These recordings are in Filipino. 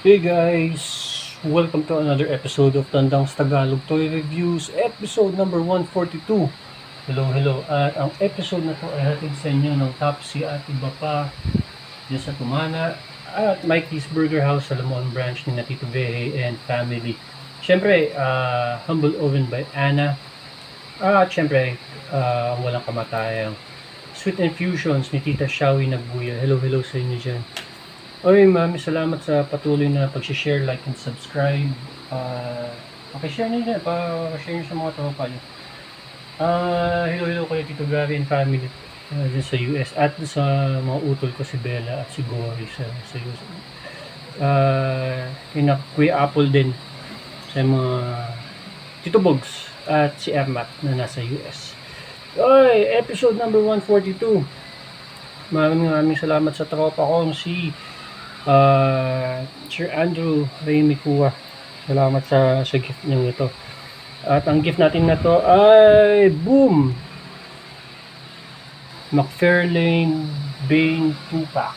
Hey guys! Welcome to another episode of Tandang's Tagalog Toy Reviews, episode number 142. Hello. At ang episode na to ay hatid sa inyo ng Topsy at iba pa dyan sa Tumana at Mikey's Burger House sa Lamuan branch ni Tito Vehe and family. Siyempre, humble oven by Anna. At siyempre, walang kamatayang sweet infusions ni Tita Shawi Nagbuya. Hello sa inyo dyan. Oy, mami, salamat sa patuloy na pag-share, like, and subscribe. Pakishare nyo din, pakishare nyo sa mga tropa nyo. Hello kayo Tito Gary and family dyan sa US. At sa mga utol ko si Bella at si Gory sa US. Kuya Apple din sa mga Tito Bogs at si Ermat na nasa US. Oy, episode number 142. Maraming salamat sa tropa ko si Sir Andrew Raymicua. Salamat sa gift niyo ito. At ang gift natin na to ay boom! McFarlane Bane 2-pack.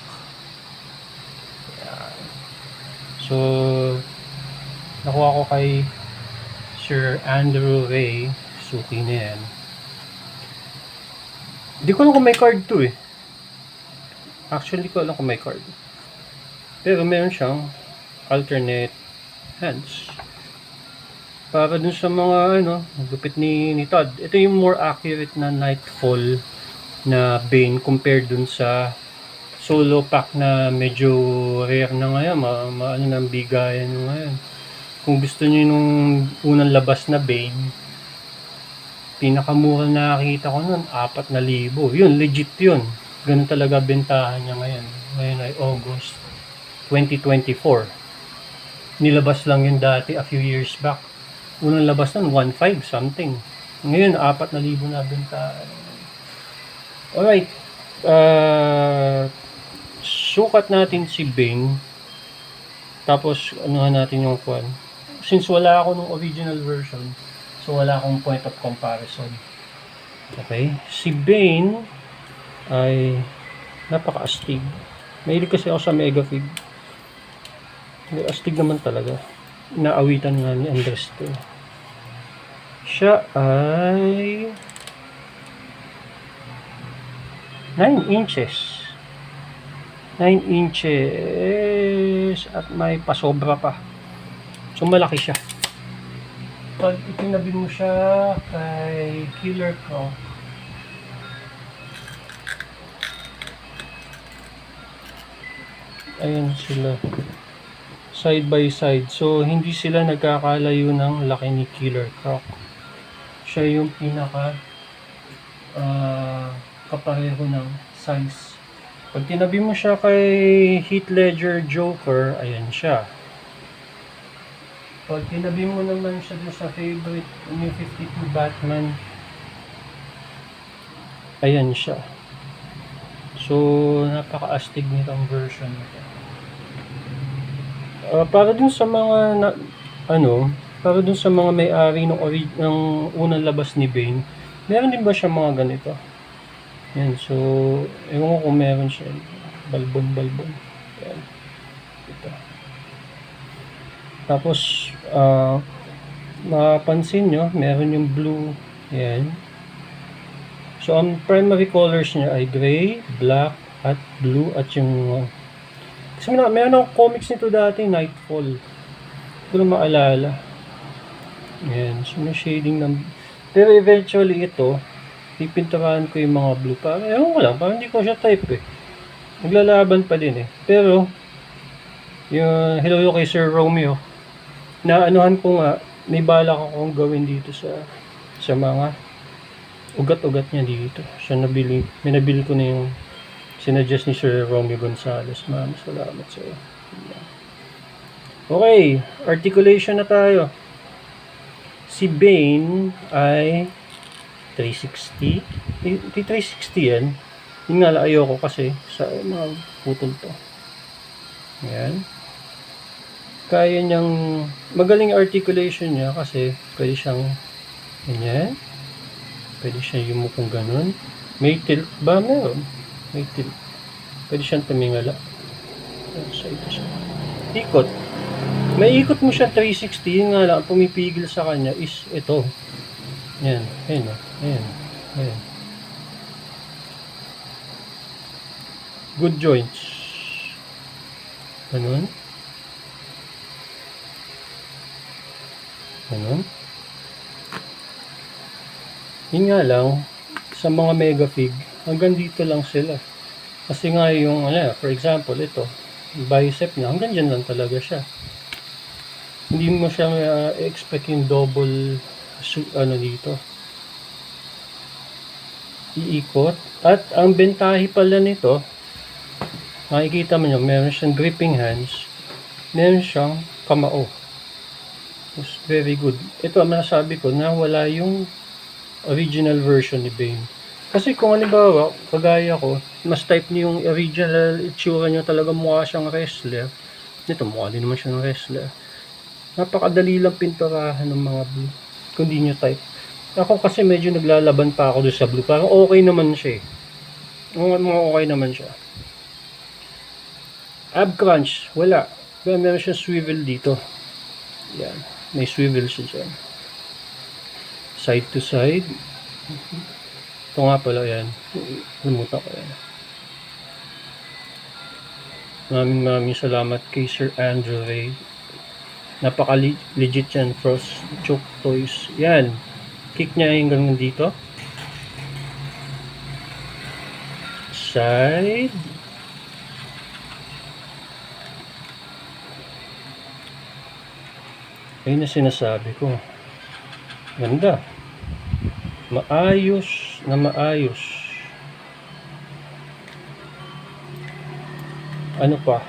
So nakuha ko kay Sir Andrew Ray. Suki na yan. Hindi ko alam kung may card to eh. Actually, hindi ko alam kung may card. Pero meron siyang alternate hands. Para dun sa mga lupit ni Todd. Ito yung more accurate na Nightfall na Bane compared dun sa solo pack na medyo rare na ngayon. Ano nang bigayan nyo ngayon. Kung gusto nyo nung unang labas na Bane, pinakamura na nakikita ko nun, 4,000. Yun, legit yun. Ganun talaga bentahan niya ngayon. Ngayon ay August 2024. Nilabas lang yun dati a few years back. Unang labas nun 1,500 something. Ngayon 4,000 na benta. Alright. Sukat natin si Bane. Tapos anuhan natin yung kwan. Since wala ako nung original version, so wala akong point of comparison. Okay. Si Bane ay napaka-astig. Mahilig kasi ako sa Mega Fig. Astig naman talaga. Inaawitan nga ni Andres to. Siya ay 9 inches. 9 inches at may pasobra pa. So malaki siya. Pag itinabi mo siya kay Killer Croc, ayan sila side by side, so hindi sila nagkakalayo ng laki ni Killer Croc. Siya yung pinaka kapareho ng size. Pag tinabi mo siya kay Heath Ledger Joker, ayan siya. Pag tinabi mo naman siya sa favorite New 52 Batman, ayan siya. So napaka-astig nitong version nito. Para dun sa mga para dun sa mga may-ari ng unang labas ni Bane, meron din ba siya mga ganito? Yan, so ewan ko kung meron siya. Balbon. Yan. Ito. Tapos mapapansin nyo, meron yung blue. Yan. So ang primary colors niya ay gray, black, at blue, at yung kasi meron akong comics nito dati, Nightfall. Hindi ko na maalala. Ayan, so may shading ng... Pero eventually ito, pipinturahan ko yung mga blue. Ewan ko lang, parang hindi ko siya type eh. Naglalaban pa din eh. Pero, yung hello kay Sir Romeo, naanuhan ko nga, may balak akong gawin dito sa mga ugat-ugat niya dito. May nabili ko na yung sinuggest ni Sir Romeo Gonzales. Ma'am, salamat sa iyo. Okay, articulation na tayo. Si Bane ay 360. 360 yan. Yun nga, ayoko kasi sa mga putol to. Yan. Kaya niyang magaling articulation niya kasi pwede siyang ganyan. Pwede siyang yumukong ganun. May tilt ba? Meron. May tilt. Pwede siyang tumingala. So, ito siya. Ikot. May ikot mo siya 360, yun nga lang, pumipigil sa kanya is ito. Yan, ayan o, ayan, ayan. Good joints. Ganun. Ganun. Yun nga lang, sa mga mega fig, hanggang dito lang sila. Kasi nga yung, for example, ito, bicep niya, hanggang dyan lang talaga siya. Hindi mo siya expect yung double dito. Iikot. At ang bentahe pala nito, makikita mo nyo, meron siyang gripping hands, meron siyang kamao. It's very good. Ito ang masasabi ko na wala yung original version ni Bane. Kasi kung halimbawa, kagaya ko, mas type niyo yung original itsura niya, talaga mukha siyang wrestler. Ito, mukha din naman siya ng wrestler. Napakadali lang pinturahan ng mga blue kung di nyo type. Ako kasi medyo naglalaban pa ako doon sa blue. Parang okay naman siya eh. Okay naman siya. Ab crunch, wala. Pero meron siya swivel dito. Yan. May swivel siya dyan. Side to side. Ito nga pala yan. Lumutan ko yan. Maraming salamat kay Sir Andrew Ray. Napaka-legit yan, Frost Choke Toys. Yan. Kick niya yung ganun dito. Side. Ayun na sinasabi ko. Ganda. Maayos na maayos. Ano pa?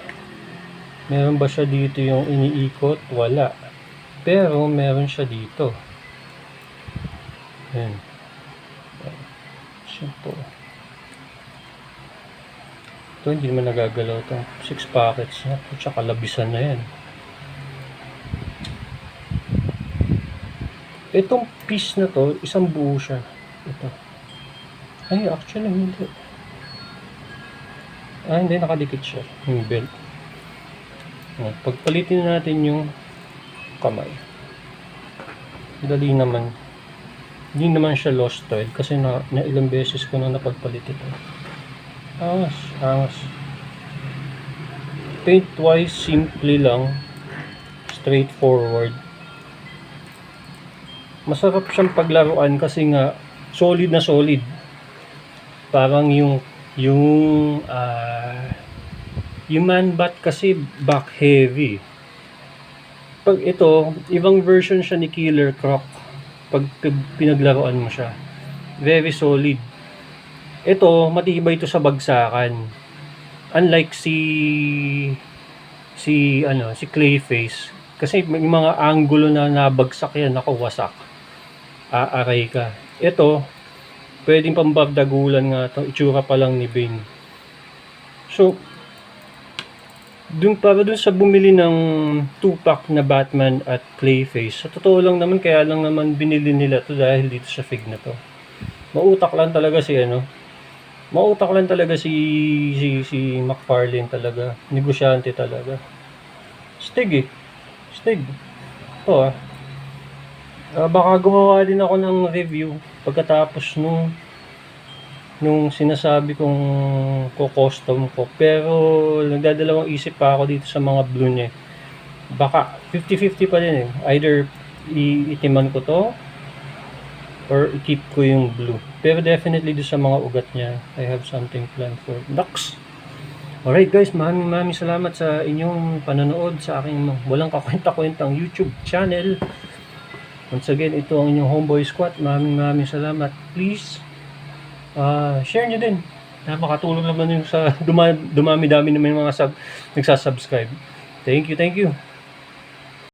Meron ba siya dito yung iniikot? Wala. Pero meron siya dito. Ayan. Simple. Ito hindi naman nagagalaw ito. 6 packets na. Tsaka labisan na yan. Itong piece na to, isang buo siya. Ito. Ay, actually hindi. Hindi, nakadikit siya. Yung belt. Pagpalitin natin yung kamay. Dali naman. Hindi naman siya lost oil kasi na ilang beses ko na napagpalit ito. Angas. Paint wise, simple lang. Straightforward. Masarap siyang paglaruan kasi nga solid na solid. Parang yung man bat kasi back heavy. Pag ito, ibang version siya ni Killer Croc. Pag pinaglaruan mo siya, very solid. Ito, matibay ito sa bagsakan. Unlike si Clayface. Kasi may mga angulo na nabagsak yan, ako wasak. Aaray ka. Ito, pwedeng pambabdagulan nga ito. Itsura pa lang ni Bane. So, dun sa bumili ng 2-pack na Batman at Clayface, sa totoo lang naman, kaya lang naman binili nila to dahil dito sa fig na to. Mautak lang talaga si McFarlane talaga. Negosyante talaga. Stig. Ito baka gumawa din ako ng review pagkatapos nung sinasabi kong custom ko, pero nagdadalawang isip pa ako dito sa mga blue niya. Baka 50-50 pa din either iitiman ko to or i-keep ko yung blue, pero definitely doon sa mga ugat niya I have something planned for ducks. Alright guys, maraming salamat sa inyong panonood sa aking walang kakwenta-kwentang YouTube channel. Once again, ito ang inyong Homeboy Squad. Maraming salamat. Please, share nyo din. Makatulong naman yung sa dumami-dami naman yung mga nagsasubscribe. Thank you.